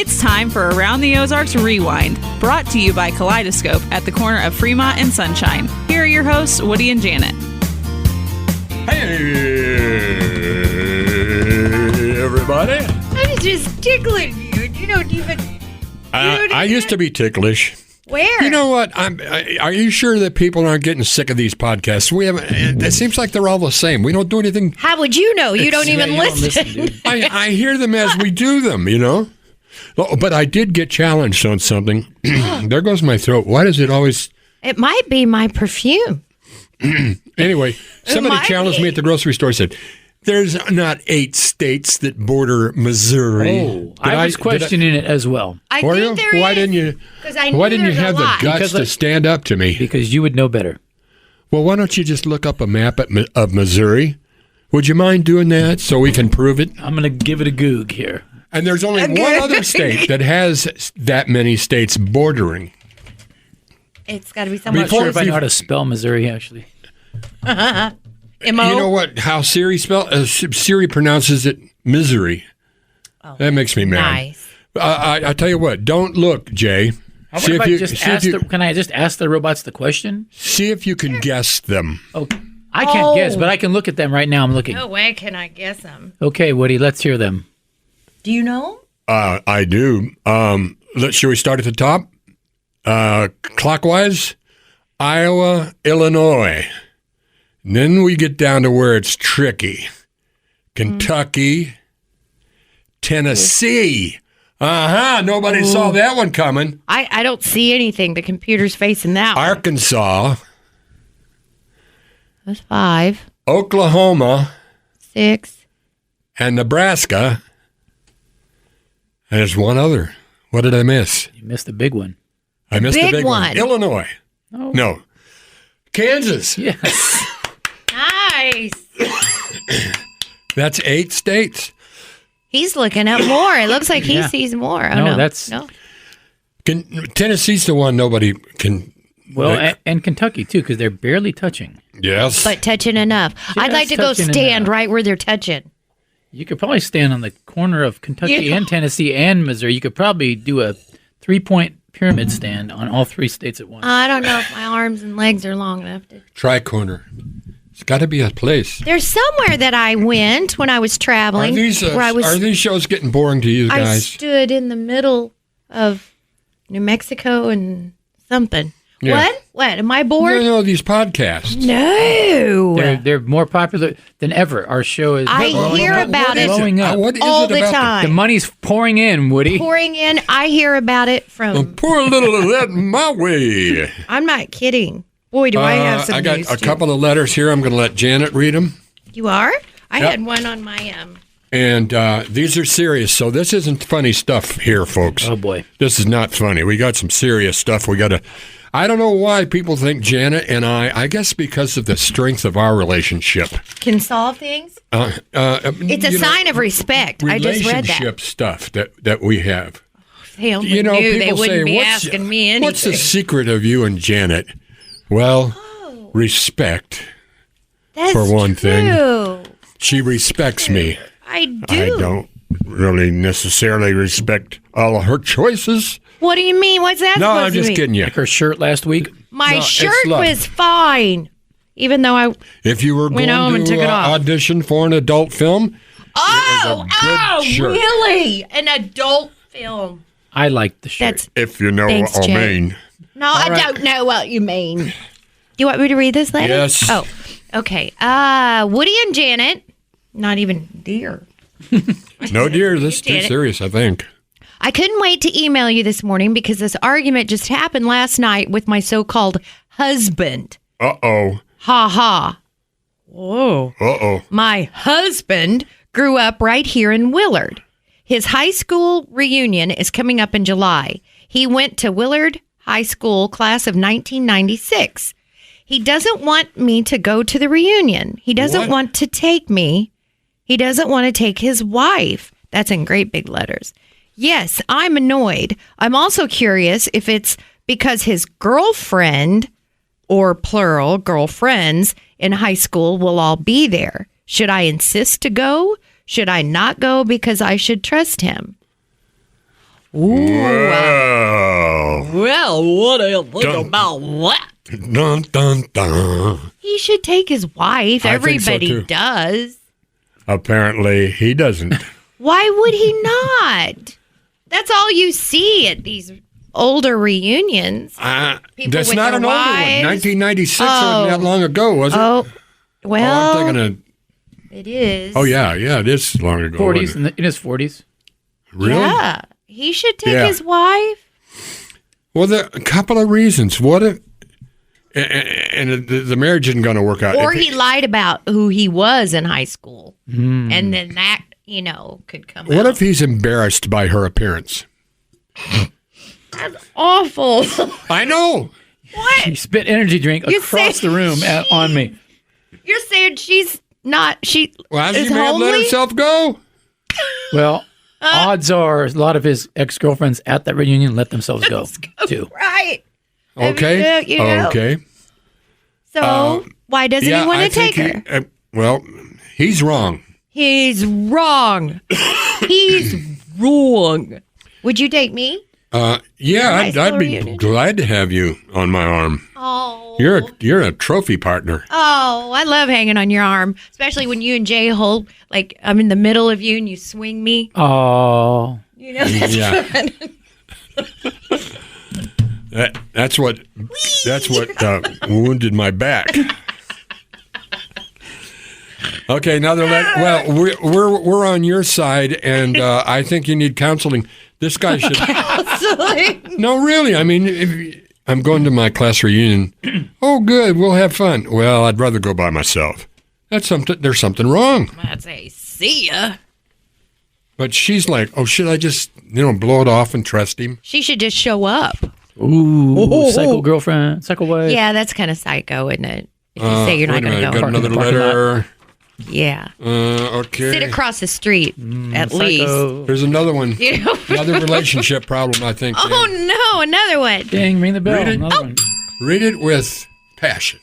It's time for Around the Ozarks Rewind, brought to you by Kaleidoscope at the corner of Fremont and Sunshine. Here are your hosts, Woody and Janet. Hey, everybody. I was just tickling you. You don't even... I used to be ticklish. Where? You know what? Are you sure that people aren't getting sick of these podcasts? We haven't. It seems like they're all the same. We don't do anything. How would you know? You don't even listen. I hear them as we do them, you know? But I did get challenged on something. There goes my throat. Why does it always... It might be my perfume. Anyway, somebody challenged me at the grocery store, said, there's not 8 states that border Missouri. Oh, I was questioning it as well. I think there is. Why didn't you have the guts to stand up to me? Because you would know better. Well, why don't you just look up a map of Missouri? Would you mind doing that so we can prove it? I'm going to give it a goog here. And there's only one other state that has that many states bordering. It's got to be somewhere. I'm not sure if I know how to spell Missouri, actually. M-O? You know what? How Siri Siri pronounces it, misery. Oh, that makes me mad. Nice. I tell you what. Don't look, Jay. Can I just ask the robots the question? See if you can guess them. Oh, I can't guess, but I can look at them right now. I'm looking. No way can I guess them. Okay, Woody, let's hear them. Do you know? I do. Should we start at the top? Clockwise, Iowa, Illinois. And then we get down to where it's tricky. Kentucky, Tennessee. Nobody saw that one coming. I don't see anything. The computer's facing that one. Arkansas. That's 5. Oklahoma. 6. And Nebraska. And there's one other. What did I miss? You missed the big one. I missed the big one. Illinois. Oh. No. Kansas. Yes. Nice. That's 8 states. He's looking up more. It looks like he sees more. Oh, no. No. Tennessee's the one nobody can... Well, and Kentucky, too, because they're barely touching. Yes. But touching enough. I'd like to go stand right where they're touching. You could probably stand on the corner of Kentucky and Tennessee and Missouri. You could probably do a 3-point pyramid stand on all 3 states at once. I don't know if my arms and legs are long enough to... Tri-corner. It's got to be a place. There's somewhere that I went when I was traveling. Are these shows getting boring to you guys? I stood in the middle of New Mexico and something. Yeah. What? Am I bored? No, these podcasts. No. They're more popular than ever. Our show is hear about it blowing up. What is all it the about time. The money's pouring in, Woody. Pouring in. I hear about it from... Pour a little of that my way. I'm not kidding. Boy, do I have some I got news a couple of letters here. I'm going to let Janet read them. You are? I Yep. had one on my... And these are serious, so this isn't funny stuff here, folks. Oh, boy. This is not funny. We got some serious stuff. We got to... I don't know why people think Janet and I guess because of the strength of our relationship. Can solve things? It's a sign of respect. I just read that. Relationship stuff that we have. They only knew they wouldn't be asking me anything. What's the secret of you and Janet? Well, respect. That's for one true. thing. She respects me. I do. I don't really necessarily respect all of her choices. What do you mean? What's that No, supposed I'm to just mean? kidding you. Like her shirt last week. My No, shirt it's love. was fine, even though I If you were going went home and took to it off. audition for an adult film, Oh, shirt. really? An adult film. I like the shirt. That's if you know Thanks, what I Jay. mean. No, I don't know what you mean. Do you want me to read this letter? Yes. Oh, okay. Woody and Janet, not even dear. No, dear, this is too Janet. serious, I think. I couldn't wait to email you this morning because this argument just happened last night with my so-called husband. Uh-oh. Ha ha. Whoa. Uh-oh. My husband grew up right here in Willard. His high school reunion is coming up in July. He went to Willard High School class of 1996. He doesn't want me to go to the reunion. He doesn't want to take me. He doesn't want to take his wife. That's in great big letters. Yes, I'm annoyed. I'm also curious if it's because his girlfriend, or plural, girlfriends, in high school will all be there. Should I insist to go? Should I not go because I should trust him? Whoa. Well, what do you think Dun. about that? Dun, dun, dun. He should take his wife. I think so, Everybody too. does. Apparently, he doesn't. Why would he not? That's all you see at these older reunions. People That's with not their an older one. wives. 1996 Oh. wasn't that long ago, was it? Oh, well, I'm thinking of. it is. Oh yeah, it is long ago. 40s, wasn't it? in his 40s. Really? Yeah, he should take Yeah. his wife. Well, there a couple of reasons. What if, and the marriage isn't going to work out. Or If he lied about who he was in high school. And then that, could come out. What if he's embarrassed by her appearance? That's awful. I know. What? He spit energy drink You across say- the room on me. You're saying she Well, is he may have let homely? himself go. Well, odds are a lot of his ex-girlfriends at that reunion let themselves go, too. Right. Okay. You know. Okay. So why doesn't he want I to take think her? well, he's wrong. He's wrong. He's wrong. Would you date me? Yeah, High I'd school be reunion. glad to have you on my arm. Oh. You're a trophy partner. Oh, I love hanging on your arm, especially when you and Jay hold, like I'm in the middle of you and you swing me. Oh, You know, that's Yeah. fun. That's what wounded my back. Okay, another letter. Well, we're on your side, and I think you need counseling. This guy should. No, really. I mean, I'm going to my class reunion. Oh, good. We'll have fun. Well, I'd rather go by myself. That's something. There's something wrong. I'd say, see ya. But she's like, oh, should I just blow it off and trust him? She should just show up. ooh, psycho girlfriend, psycho wife. Yeah, that's kind of psycho, isn't it? If you say you're not Wait a going minute, to got go. another Parking lot. letter. Yeah. Okay. Sit across the street, at least. Psycho. There's another one. You know? Another relationship problem, I think. Dan. Oh, no, another one. Dang, ring the bell. Read it. Another one. Read it with passion.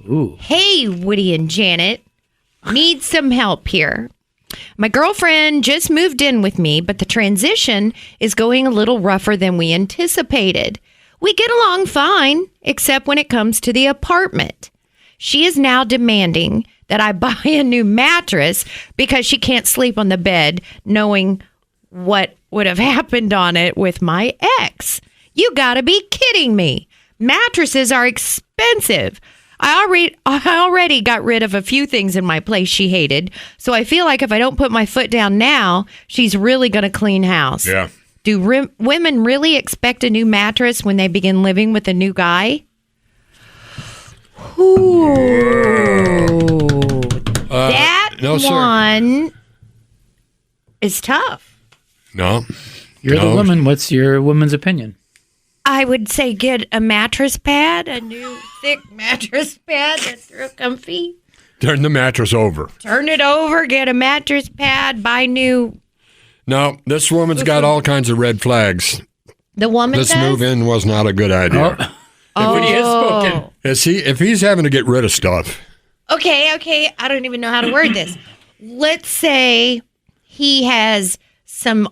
Ooh. Hey, Woody and Janet. Need some help here. My girlfriend just moved in with me, but the transition is going a little rougher than we anticipated. We get along fine, except when it comes to the apartment. She is now demanding that I buy a new mattress because she can't sleep on the bed, knowing what would have happened on it with my ex. You gotta be kidding me. Mattresses are expensive. I already got rid of a few things in my place she hated, so I feel like if I don't put my foot down now, she's really going to clean house. Yeah. Do women really expect a new mattress when they begin living with a new guy? Ooh. That no, sir. one is tough. No. You're No. the woman. What's your woman's opinion? I would say get a mattress pad, a new thick mattress pad that's real comfy. Turn the mattress over. Turn it over, get a mattress pad, buy new. No, this woman's got all kinds of red flags. The woman This does? move in was not a good idea. When he has spoken. If he's having to get rid of stuff, Okay. I don't even know how to word this. Let's say he has some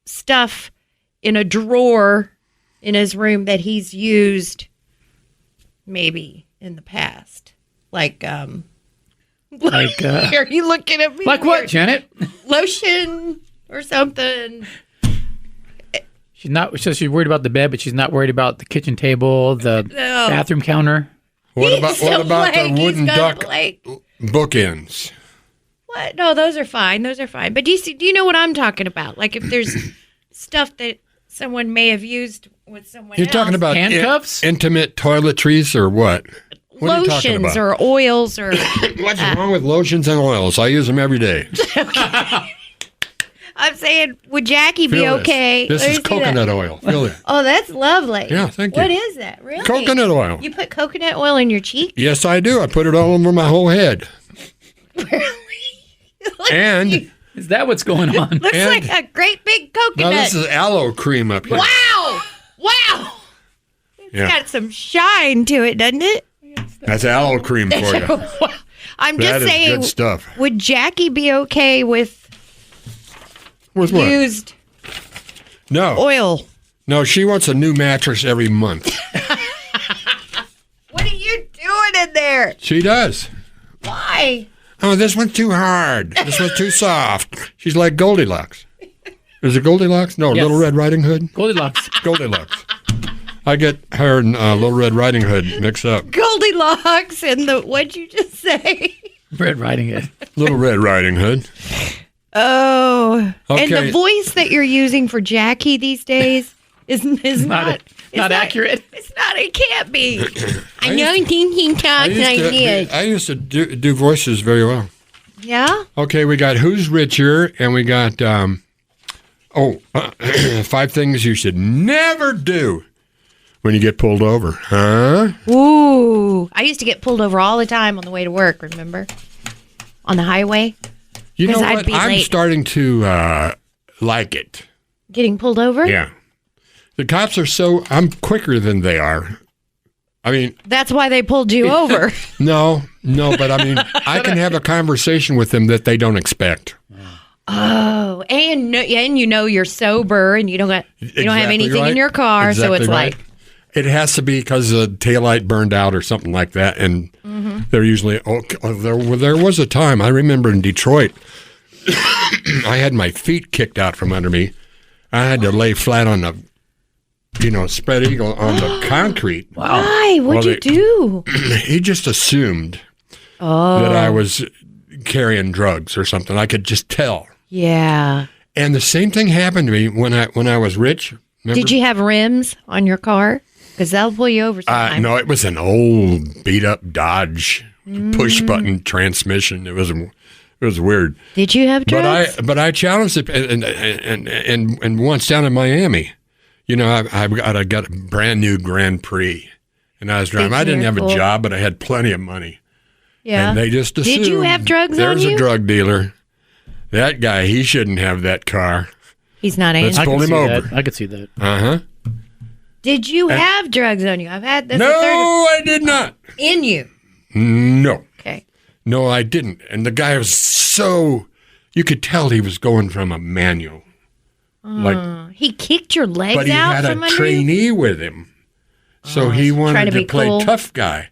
stuff in a drawer in his room that he's used maybe in the past. Like, Are you looking at me? like what, weird? Janet? Lotion or something. She's not. So she's worried about the bed, but she's not worried about the kitchen table, the bathroom counter. what about the He's wooden got duck blank. bookends? What? No, those are fine. But do you know what I'm talking about? Like if there's stuff that someone may have used with someone You're else. talking about Handcuffs? intimate toiletries or what? What are you talking Lotions about? or oils or What's wrong with lotions and oils? I use them every day. I'm saying, would Jackie be Feel okay? This Let is me see that. coconut oil. Feel it. Oh, that's lovely. Yeah, thank you. What is that? Really? Coconut oil. You put coconut oil in your cheek? Yes, I do. I put it all over my whole head. And Is that what's going on? Looks and- like a great big coconut. now this is aloe cream up here. Wow! It's Yeah, got some shine to it, doesn't it? that's aloe cream for you. I'm That just is saying, good stuff. would Jackie be okay with With what? used No. Oil. No, she wants a new mattress every month. What are you doing in there? She does. Why? Oh, this one's too hard. This one's too soft. She's like Goldilocks. Is it Goldilocks? No, Yes. Little Red Riding Hood? Goldilocks. Goldilocks. I get her and Little Red Riding Hood mixed up. Goldilocks and what'd you just say? Red Riding Hood. Little Red Riding Hood. Oh. And Okay. the voice that you're using for Jackie these days is not accurate. It's not. It can't be. I don't think he talks like this. I used to do voices very well. Yeah? Okay, we got Who's Richer, and we got 5 things you should never do when you get pulled over. Huh? Ooh. I used to get pulled over all the time on the way to work, remember? On the highway. You know 'Cause I'd what? be I'm late. starting to like it. Getting pulled over? Yeah. The cops are I'm quicker than they are. I mean, That's why they pulled you over. no, but I mean, I can have a conversation with them that they don't expect. Oh, and you know you're sober and you don't have Exactly anything right. in your car, so Exactly it's right. like It has to be because the taillight burned out or something like that, and they're usually there was a time I remember in Detroit, I had my feet kicked out from under me. I had to lay flat on the, spread eagle on the concrete. why? What'd Well, you do? He just assumed that I was carrying drugs or something. I could just tell. Yeah. And the same thing happened to me when I was rich. Remember? Did you have rims on your car? Because that'll pull you over sometimes. No, it was an old beat up Dodge push button transmission. It was weird. Did you have drugs? But I challenged it, and once down in Miami, I got a brand new Grand Prix, and I was driving. I didn't have a job, but I had plenty of money. Yeah. And they just assumed Did you have drugs on there's you? a drug dealer. That guy, he shouldn't have that car. He's not Let's answering. pull him over. I could see that. Uh-huh. Did you have drugs on you? I've had this No, I did not. in you. No. Okay. No, I didn't. And the guy was you could tell he was going from a manual. He kicked your legs But he out had from a under you? trainee with him. So he trying wanted to to be play cool. tough guy.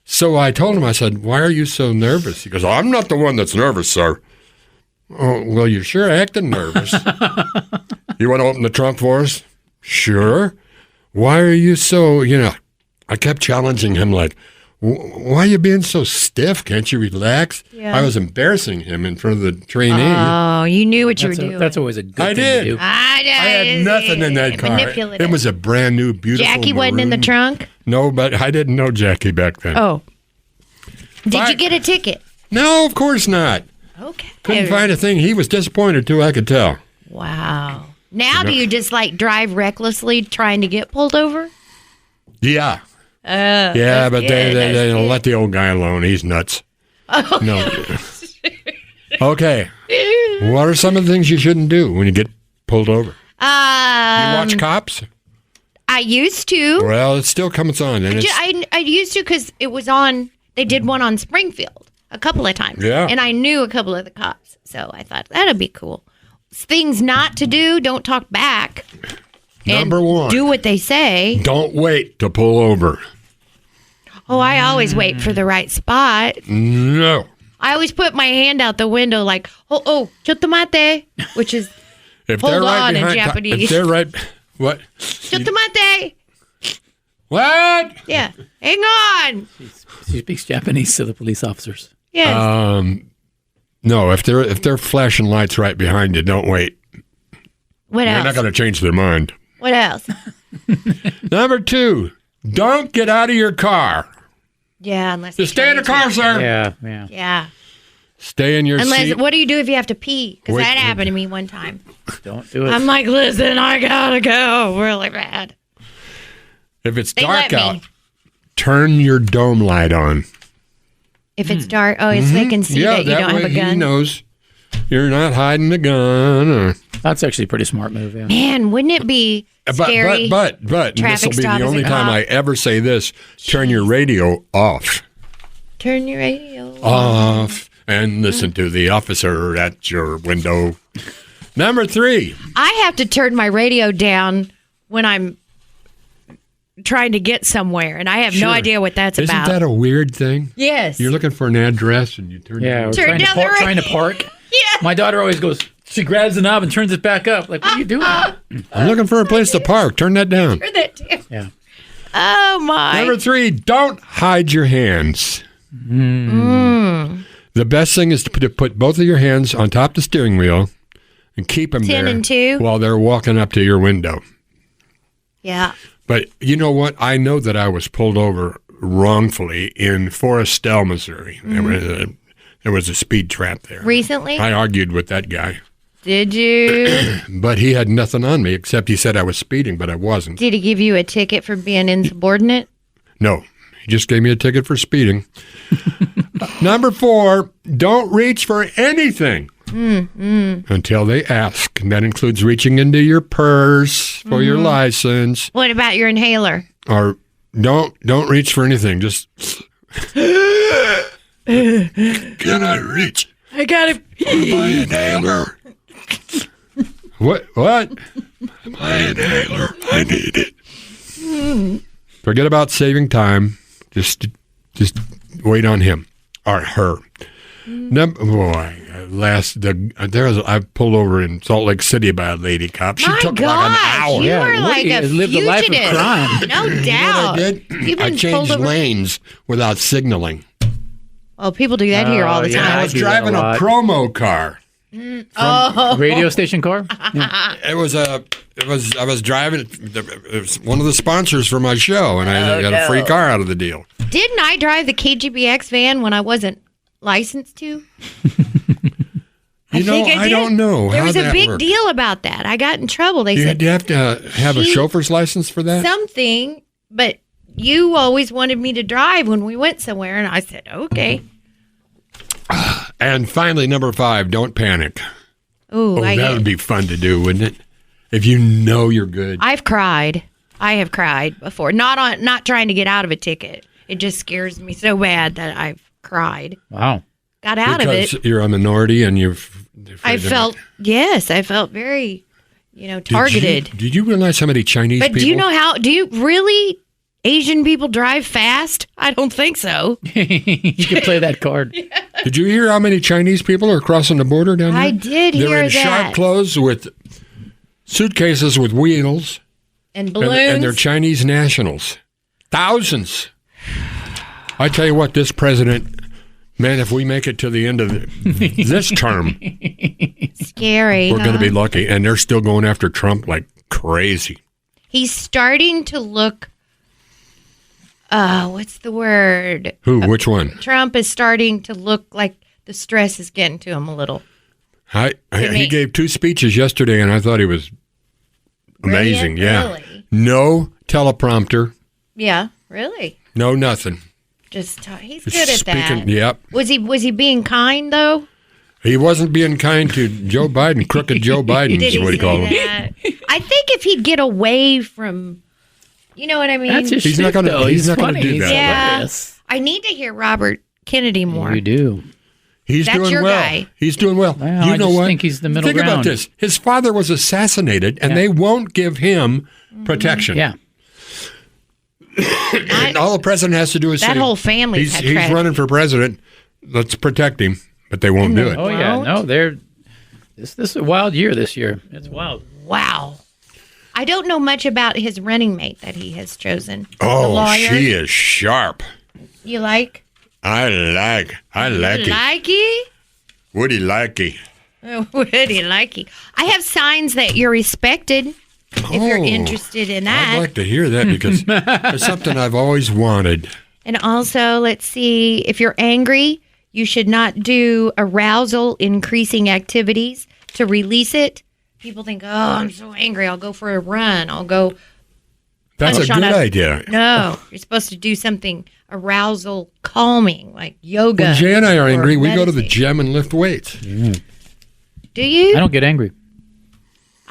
So I told him, I said, why are you so nervous? He goes, I'm not the one that's nervous, sir. Oh, well, you're sure acting nervous. You want to open the trunk for us? Sure. Why are you so, I kept challenging him like, why are you being so stiff? Can't you relax? Yeah. I was embarrassing him in front of the trainee. Oh, you knew what you were doing. That's always a good I thing did. to do. I had nothing in that car. Manipulative. It was a brand new, beautiful Jackie wasn't in the maroon. trunk? No, but I didn't know Jackie back then. Oh. Did Fine. you get a ticket? No, of course not. Okay. Couldn't find a thing. He was disappointed too, I could tell. Wow. Now do you just drive recklessly trying to get pulled over? Yeah. Oh. Yeah, but they that's don't good. let the old guy alone. He's nuts. Oh. No. Okay. What are some of the things you shouldn't do when you get pulled over? You watch Cops? I used to. Well, it still comes on. And it's, I used to because it was on. They did one on Springfield a couple of times. Yeah. And I knew a couple of the cops, so I thought that'd be cool. Things not to do: don't talk back. Number and one. do what they say. Don't wait to pull over. Oh, I always wait for the right spot. No. I always put my hand out the window like, oh, chotomate, which is If Hold they're right on in behind, Japanese. If they're right, what? chotomate. What? Yeah, hang on. She speaks Japanese to the police officers. Yes. No, if they're flashing lights right behind you, don't wait. What They're else? not going to change their mind. What else? Number 2, don't get out of your car. Yeah, unless Just stay in the car, sir. Yeah. Yeah. Stay in your Unless, seat. what do you do if you have to pee? Because Wait, that happened to me one time. Don't do it. I'm like, listen, I gotta go really bad. If it's They dark let me. out, turn your dome light on. If it's dark, so they can see that you don't way have a gun. he knows you're not hiding the gun. Or, That's actually a pretty smart move. Yeah. Man, wouldn't it be scary? but this Traffic will be stop the as a only time cop. I ever say this. Turn your radio off. Turn your radio Off and listen to the officer at your window. Number 3. I have to turn my radio down when I'm trying to get somewhere, and I have no Sure. idea what that's Isn't about. that a weird thing? Yes. You're looking for an address and you turn Yeah, we're Turn trying to, down the trying to radio. park. Yeah. My daughter always goes, she grabs the knob and turns it back up. Like, what are you doing? I'm looking for a place to park. Turn that down. Turn that down. Yeah. Oh, my. Number 3, don't hide your hands. The best thing is to put both of your hands on top of the steering wheel and keep them 10 there and 2. while they're walking up to your window. Yeah. But you know what? I know that I was pulled over wrongfully in Forestell, Missouri. There was a speed trap there. Recently? I argued with that guy, Did you? but he had nothing on me except he said I was speeding, but I wasn't. Did he give you a ticket for being insubordinate? No, he just gave me a ticket for speeding. Number 4, don't reach for anything until they ask. And that includes reaching into your purse for your license, What about your inhaler? or don't reach for anything. Just can I reach I got it. my inhaler? What? My inhaler. I need it. Forget about saving time. Just wait on him or her. I pulled over in Salt Lake City by a lady cop. She My took gosh, like an hour. you Yeah, are Woody like a has lived a life of fugitive. crime. No You know what doubt. I did? You've I been changed pulled over. lanes without signaling. Well, people do that here all the Oh, yeah. time. I was do that driving a a lot. promo car. Radio station car? I was driving. It was one of the sponsors for my show, and I got a free car out of the deal. Didn't I drive the KGBX van when I wasn't licensed to? You know, think I did. don't know There how was a that big worked. deal about that. I got in trouble. They You said have to have a She- chauffeur's license for that? something, but you always wanted me to drive when we went somewhere, and I said, okay. And finally, number 5, don't panic. Ooh, Oh, that would be fun to do, wouldn't it? If you know you're good. I've cried. I have cried before. Not trying to get out of a ticket. It just scares me so bad that I've cried. Wow. Got out of Because it. you're a minority and I felt very, targeted. Did you realize how many Chinese But people? do you really Asian people drive fast? I don't think so. You could play that card. Did you hear how many Chinese people are crossing the border down there? I did They're hear in sharp that. clothes with suitcases with wheels, And and balloons. they're Chinese nationals. Thousands. I tell you what, this president, man, if we make it to the end of this term, Scary. we're going to be lucky. And they're still going after Trump like crazy. He's starting to look. What's the word? Who? Which one? Trump is starting to look like the stress is getting to him a little. He me. gave 2 speeches yesterday, and I thought he was amazing. Brilliant, Yeah. really? No teleprompter. Yeah, really. No nothing. Just he's Just good at speaking. that. Yep. Was he being kind though? He wasn't being kind to Joe Biden. Crooked Joe Biden Did is he what he say called him. that? I think if he'd get away from, you know what I mean? That's his He's shit, not gonna- though. he's not gonna funny. do He's that. Yeah. hilarious. I need to hear Robert Kennedy more. You do. He's That's doing your well. guy. He's doing well. Well, you I know just what? think he's the middle Think about ground. this. His father was assassinated, and they won't give him protection. Yeah. And all the president has to do is That say, whole family's had he's tragedy. running for president. Let's protect him. But they won't do it. Oh, yeah. Won't? No, this is a wild year this year. It's wild. Wow. I don't know much about his running mate that he has chosen. the Oh, lawyer. she is sharp. You like? I like it. Likey? Woody likey. Woody likey. I have signs that you're respected if you're Oh, interested in that. I'd like to hear that because it's something I've always wanted. And also, let's see, if you're angry, you should not do arousal increasing activities to release it. People think, oh, I'm so angry. I'll go for a run. I'll go. That's a punch on good idea. No, you're supposed to do something arousal calming, like yoga. When Jay and I are or angry, we go to the meditate. gym and lift weights. Do you? I don't get angry.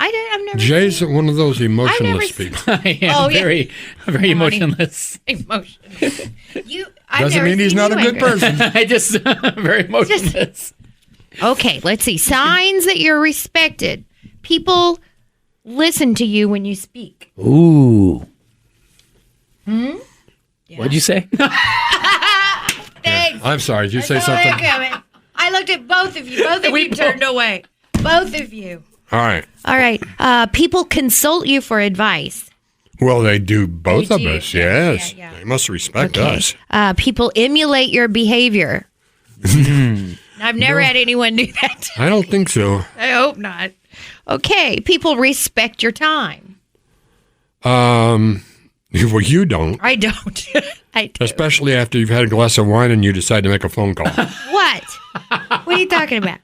I've never Jay's one of those emotionless seen- people. I am Oh, yeah. very emotionless. seen emotion. I've Doesn't never mean he's seen not you a good angry. person. I just very emotionless. Okay, let's see. Signs that you're respected. People listen to you when you speak. Ooh. What'd you say? Thanks. I'm sorry. Did you say Oh, something? I looked at both of you. Both of you turned away. Both of you. All right. All right. People consult you for advice. Well, they do both They of do. us. Yes. Yeah. They must respect us. People emulate your behavior. I've never had anyone do that. I don't think so. I hope not. Okay. People respect your time. Well, you don't. I don't. I do. Especially after you've had a glass of wine and you decide to make a phone call. What? What are you talking about?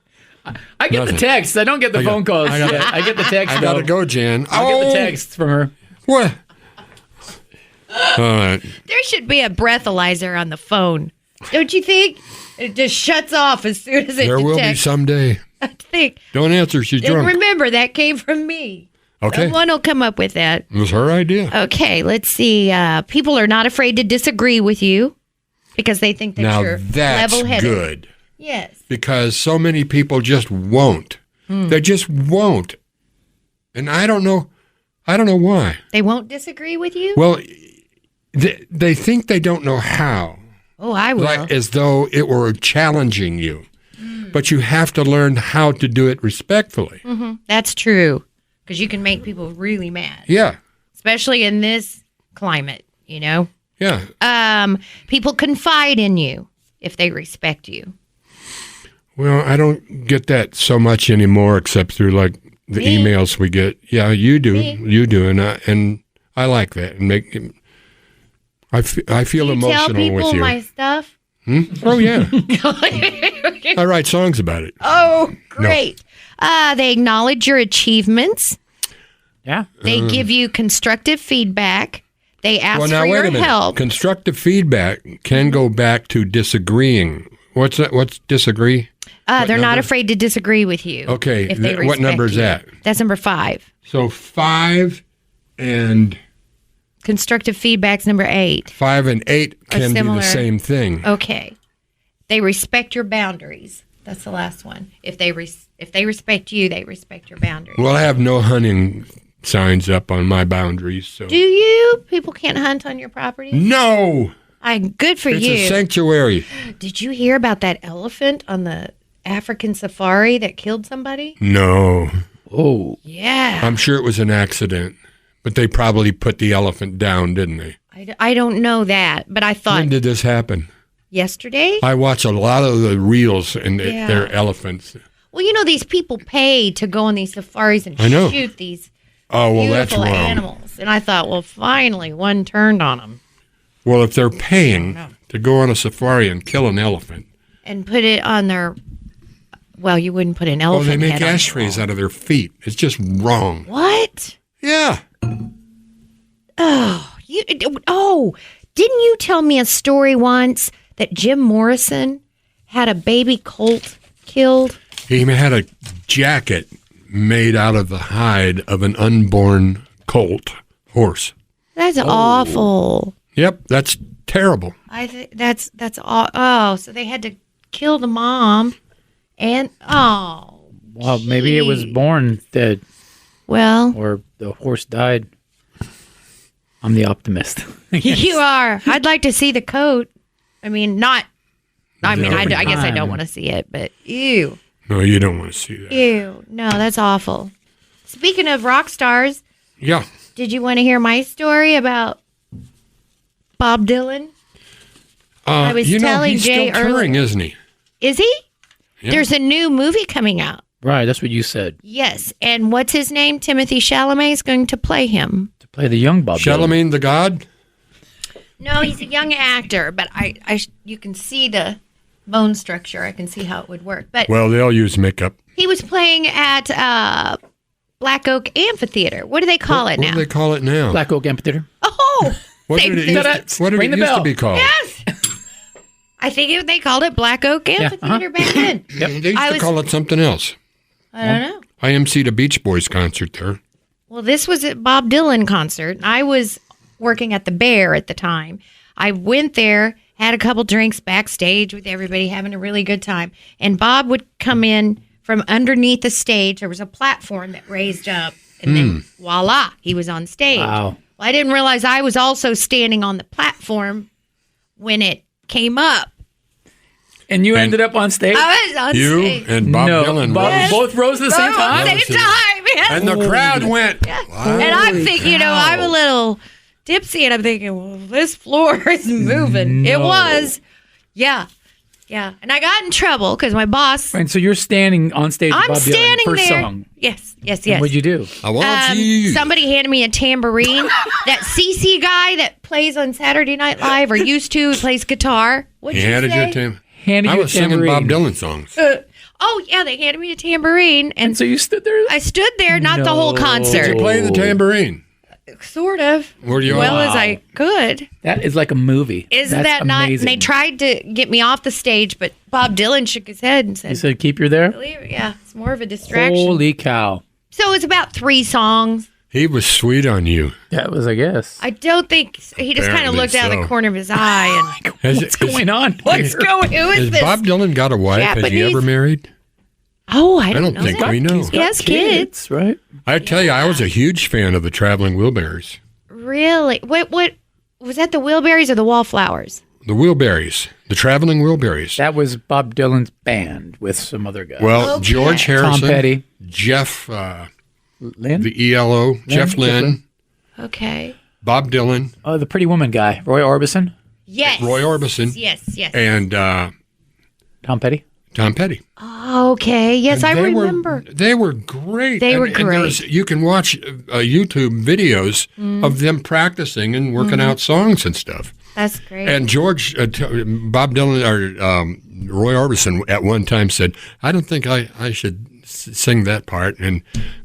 I get Nothing. the text. I don't get the phone calls. I get the text. I gotta though. go, Jan. I get the text from her. What? All right. There should be a breathalyzer on the phone. Don't you think? It just shuts off as soon as it There will be detects. someday. I think. Don't answer. She's And drunk. remember, that came from me. Okay. Someone will come up with that. It was her idea. Okay, let's see. People are not afraid to disagree with you because they think that Now you're that's level-headed. good. Yes. Because so many people just won't. They just won't. And I don't know why. They won't disagree with you? Well, they think they don't know how. Oh, I will. Like as though it were challenging you. But you have to learn how to do it respectfully. That's true because you can make people really mad, Yeah. especially in this climate, you know? Yeah. People confide in you if they respect you. Well, I don't get that so much anymore except through like the Me? emails we get. Yeah, you do. Me? You do and I like that. And I feel You emotional tell people with you. my stuff? Oh yeah. I write songs about it. Oh, great. They acknowledge your achievements. Yeah. They give you constructive feedback. They ask Well, now for wait your a minute. help. Constructive feedback can go back to disagreeing. What's that? What's disagree? They're not afraid to disagree with you. Okay, If they what number is respect you. that? That's number 5. So 5 and Constructive feedback's number 8. 5 and 8 can be similar. the same thing. Okay. They respect your boundaries. That's the last one. If they respect you, they respect your boundaries. Well, I have no hunting signs up on my boundaries, so Do you? People can't hunt on your property? no. Good for It's you. a sanctuary. Did you hear about that elephant on the African safari that killed somebody? No. Oh. Yeah. I'm sure it was an accident, but they probably put the elephant down, didn't they? I don't know that, but I thought When did this happen? yesterday. I watch a lot of the reels, and Yeah. they're elephants. Well, you know, these people pay to go on these safaris and I know. shoot these Oh, well, that's beautiful wrong. animals. And I thought, well, finally, one turned on them Well, if they're paying to go on a safari and kill an elephant, and put it on their. Well, you wouldn't put an oh, elephant they make head on ashtrays your out of their feet. It's just wrong. wall. What? Yeah. Didn't you tell me a story once that Jim Morrison had a baby colt killed? He had a jacket made out of the hide of an unborn colt horse. That's awful. Yep, that's terrible. I think that's all. Oh, so they had to kill the mom, and Well, maybe it was born dead well, or the horse died. I'm the optimist. you are. I'd like to see the coat. I mean, not. I mean, I guess I don't want to see it, but ew, No, you don't want to see that. ew. No, that's awful. Speaking of rock stars, Yeah. did you want to hear my story about Bob Dylan? I was telling he's Jay still touring, earlier. isn't he? Is he? Yeah. There's a new movie coming out. Right, that's what you said. Yes, and what's his name? Timothy Chalamet is going to play him. To play the young Bob Dylan. Charlemagne the God? No, he's a young actor, but you can see the bone structure. I can see how it would work. But Well, they'll use makeup. he was playing at Black Oak Amphitheater. What do they call it What now? do they call it now? Black Oak Amphitheater. Oh, What same did it thing. used to, what did Ring it the used to bell. be called? Yes. I think they called it Black Oak Amphitheater back then. They used I to was- call it something else. I don't know. I emceed a Beach Boys concert there. Well, this was a Bob Dylan concert. I was working at the Bear at the time. I went there, had a couple drinks backstage with everybody, having a really good time. And Bob would come in from underneath the stage. There was a platform that raised up, and then voila, he was on stage. Wow. Well, I didn't realize I was also standing on the platform when it came up. And you ended up on stage? I was on stage. And Bob Dylan rose. Both rose at the same time? Same time, yes. And the crowd went. Yeah. Wow. And I'm thinking, I'm a little tipsy, and I'm thinking, well, this floor is moving. No. It was. Yeah. Yeah. And I got in trouble because my boss. And so you're standing on stage with I'm Bob Dylan, standing first there. song. Yes. And what'd you do? I want you. Somebody handed me a tambourine. That CC guy that plays on Saturday Night Live, or used to, who plays guitar. What'd He you handed say? you a tambourine. Handed I you was a singing tambourine. Bob Dylan songs. Oh, yeah, they handed me a tambourine. And So you stood there? I stood there, not the whole No. concert. Did you play the tambourine? Sort of. Were you well on? as I could. That is like a movie. Isn't That's that not? amazing. And they tried to get me off the stage, but Bob Dylan shook his head and He said, said, keep you there? yeah, it's more of a distraction. Holy cow. So it was about 3 songs. He was sweet on you. That was, I guess. I don't think he just kind of Apparently looked out of the so. corner of his eye and What's going on? what's going? Who is Has this? Bob Dylan got a wife? Has he Japanese- ever married? Oh, I I don't don't know. think that. we know. He's got He has kids. right? I tell you, I was a huge fan of the Traveling Wilburys. Really? What was that? The Wilburys or the Wallflowers? The Wilburys. The Traveling Wilburys. That was Bob Dylan's band with some other guy. Well, Okay. George Harrison. Tom Petty. Jeff, Lynn? the ELO. Jeff Lynne. Okay. Bob Dylan. Oh, the Pretty Woman guy. Roy Orbison? Yes. Roy Orbison. Yes. And Tom Petty? Tom Petty. Okay. Yes, And I they remember. They were great. They were And great. you can watch YouTube videos of them practicing and working out songs and stuff. That's great. And George, Bob Dylan, or Roy Orbison at one time said, I don't think I should sing that part. And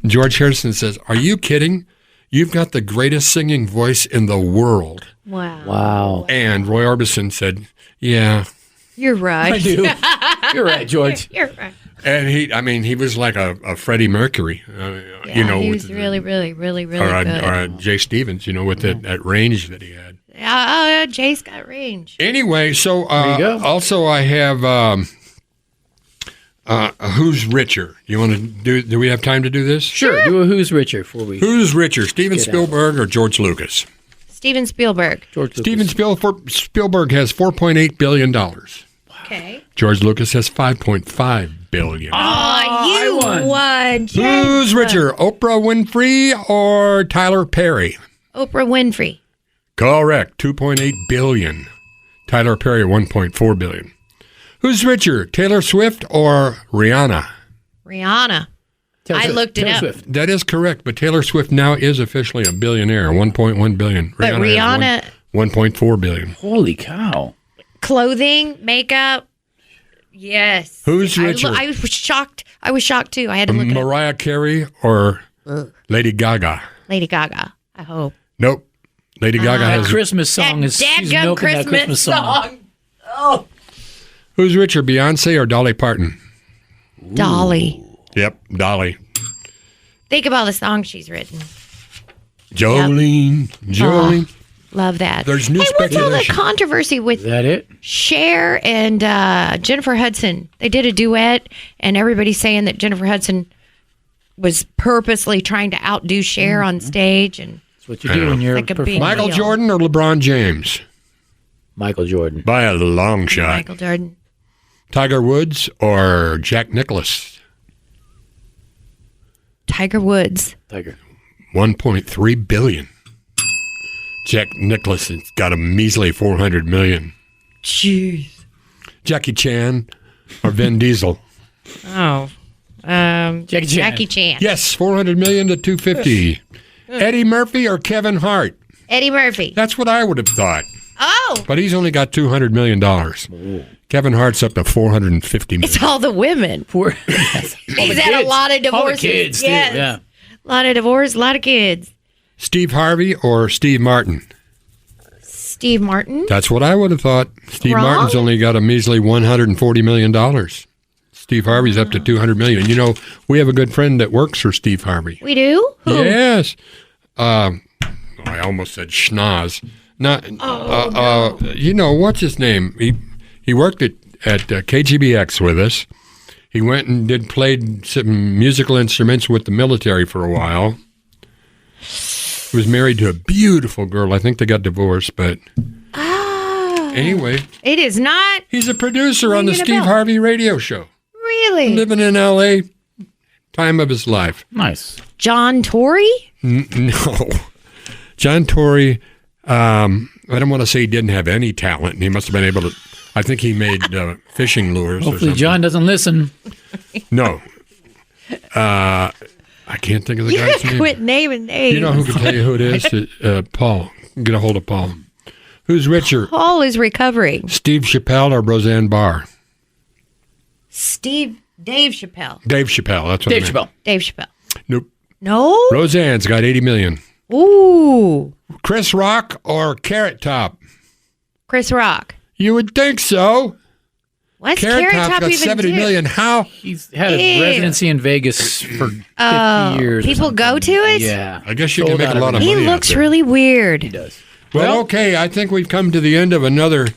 George Harrison says, are you kidding? You've got the greatest singing voice in the world. wow. Wow. And Roy Orbison said, yeah. You're right. I do. You're right, George. You're right. And he was like a Freddie Mercury, Yeah, with he was really good. or a Jay Stevens, with that range that he had. Jay's got range. Anyway, so There you go. also I have Who's Richer? You want to do we have time to do this? Sure. Do a Who's Richer before we... Who's Richer, Steven Get out. Spielberg or George Lucas? Steven Spielberg. George Lucas. Steven Spielberg has $4.8 billion. Okay. George Lucas has $5.5 billion. Oh, you I won. won. Who's richer, Oprah Winfrey or Tyler Perry? Oprah Winfrey. Correct, $2.8 billion. Tyler Perry, $1.4 billion. Who's richer, Taylor Swift or Rihanna? Rihanna. Taylor I Swift. looked it Taylor up. Swift. That is correct, but Taylor Swift now is officially a billionaire, $1.1 billion. But Rihanna- has $1.4 billion. Holy cow. Clothing, makeup. Yes. Who's richer? I was shocked. I was shocked too. I had to look it up. Mariah Carey or Lady Gaga? Lady Gaga. I hope. Nope. Lady Gaga That has. Christmas song is... she's milking that Christmas song. Who's richer, Beyonce or Dolly Parton? Dolly. Yep, Dolly. Think of all the songs she's written. Jolene. Love that. There's new hey, what's all the speculation. controversy with Is that it? Cher and Jennifer Hudson? They did a duet, and everybody's saying that Jennifer Hudson was purposely trying to outdo Cher on stage. And That's what you do when you're Like a big- performing. Michael deal. Jordan or LeBron James? Michael Jordan. By a long shot. Michael Jordan. Tiger Woods or Jack Nicklaus? Tiger Woods. Tiger. $1.3 billion. Jack Nicklaus has got a measly $400 million. Jeez. Jackie Chan or Vin Diesel? Oh. Jackie Chan. Yes, $400 million to $250. Eddie Murphy or Kevin Hart? Eddie Murphy. That's what I would have thought. Oh. But he's only got $200 million. Kevin Hart's up to $450 million. It's all the women. Poor. He's had a lot of All the divorces. kids, too. Yes. Yeah. A lot of divorce, a lot of kids. Steve Harvey or Steve Martin? Steve Martin. That's what I would have thought. Steve Wrong? Martin's only got a measly $140 million. Steve Harvey's up to $200 million. You know, we have a good friend that works for Steve Harvey. We do? Who? Yes. I almost said schnoz. Not, You know, what's his name? He worked at KGBX with us. He went and played some musical instruments with the military for a while. He was married to a beautiful girl. I think they got divorced, but anyway. It is not. He's a producer on the Ringing a Steve bell. Harvey radio show. Really? Living in L.A., time of his life. Nice. John Tory? No. John Tory, I don't want to say he didn't have any talent. He must have been able to, I think he made fishing lures or Hopefully something. John doesn't listen. No. I can't think of the guy's name. Quit naming names. You know who can tell you who it is? Paul. Get a hold of Paul. Who's richer, Paul is recovering. Steve Chappelle or Roseanne Barr? Dave Chappelle. Dave Chappelle. That's what I Dave meant. Chappelle. Dave Chappelle. Nope. No? Roseanne's got 80 million. Ooh. Chris Rock or Carrot Top? Chris Rock. You would think so. What's Carrot Top's got even 70 do? million. How? He's had a Ew. residency in Vegas for 50 years. or People something. go to it? Yeah. I guess you Sold can make out a lot of everything. money He out looks there. really weird. He does. Well, okay. I think we've come to the end of another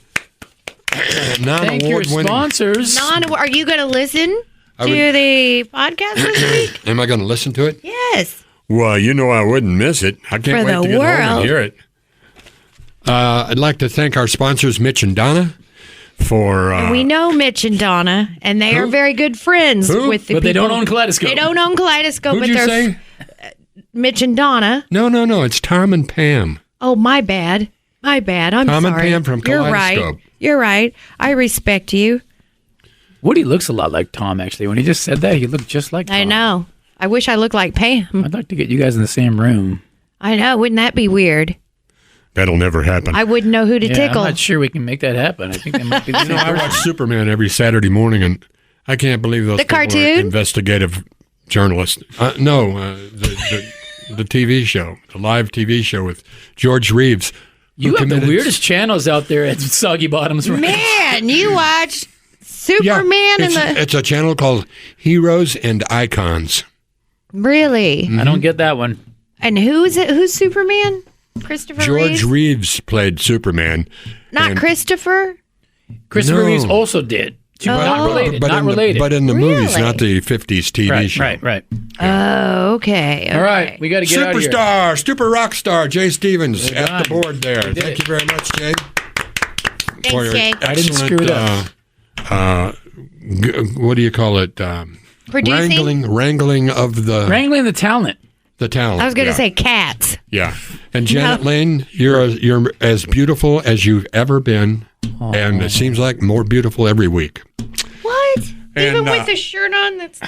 Thank your non-award winning. sponsors. Are you going to listen I to would- the podcast this week? Am I going to listen to it? Yes. Well, you know I wouldn't miss it. I can't For wait the to get home and world. hear it. I'd like to thank our sponsors, Mitch and Donna, for... We know Mitch and Donna, and they Who? are very good friends Who? with the But they people. don't own Kaleidoscope. They don't own Kaleidoscope, who'd but you they're say? Mitch and Donna. No. It's Tom and Pam. Oh, my bad. I'm Tom and sorry. Pam from You're Kaleidoscope. right. You're right. I respect you. Woody looks a lot like Tom, actually. When he just said that, he looked just like Tom. I know. I wish I looked like Pam. I'd like to get you guys in the same room. I know. Wouldn't that be weird? That'll never happen. I wouldn't know who to Yeah, tickle. I'm not sure we can make that happen. I think they might be the same I person. watch Superman every Saturday morning, and I can't believe those The people are cartoon? investigative journalists. The TV show, the live TV show with George Reeves. who You have the committed- weirdest channels out there at Soggy Bottoms. Right? Man, you watch Yeah, Superman and it's a channel called Heroes and Icons. Really? Mm-hmm. I don't get that one. And who's it? Who's Superman? Christopher George Reeves? Reeves played Superman. Not and- Christopher? Christopher No. Reeves also did. Not Oh. related. But not in related. but in the movies, Really? not the 50s TV right, show. right. Oh, okay. All right, we got to get out of here. Superstar, super rock star, Jay Stevens We're at done. the board there. We did Thank it. you very much, Jay. Thanks, Jay. I didn't screw it up. What do you call it? Producing? Wrangling of the Wrangling the talent. talent. I was going to yeah. say cats. Yeah. And Janet Lane, you're as beautiful as you've ever been, and it seems like more beautiful every week. What? Even And, with the shirt on? That's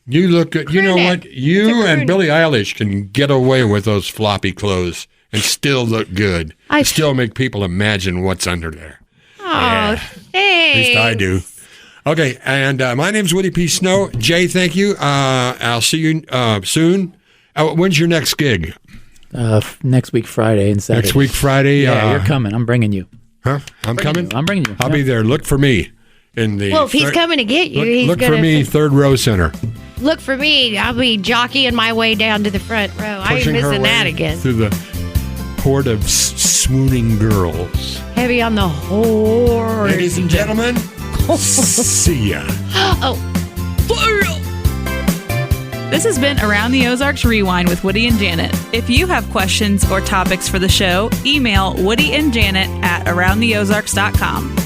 You look good. You know Crooner. what? You It's a and crooner. Billie Eilish can get away with those floppy clothes and still look good. I- Still make people imagine what's under there. Oh, thanks. At least I do. Okay, and my name's Woody P. Snow. Jay, thank you. I'll see you soon. When's your next gig? Next week, Friday and Saturday. Next week, Friday. Yeah, you're coming. I'm bringing you. Huh? I'm coming? I'm bringing you. I'll Yeah. be there. Look for me in the. Well, if he's coming to get you, he's Look going for me, third row center. Look for me. I'll be jockeying my way down to the front row. I ain't Pushing her missing way that again. Through the horde of swooning girls. Heavy on the horse. Ladies and gentlemen, see ya. This has been Around the Ozarks Rewind with Woody and Janet. If you have questions or topics for the show, email Woody and Janet at aroundtheozarks.com.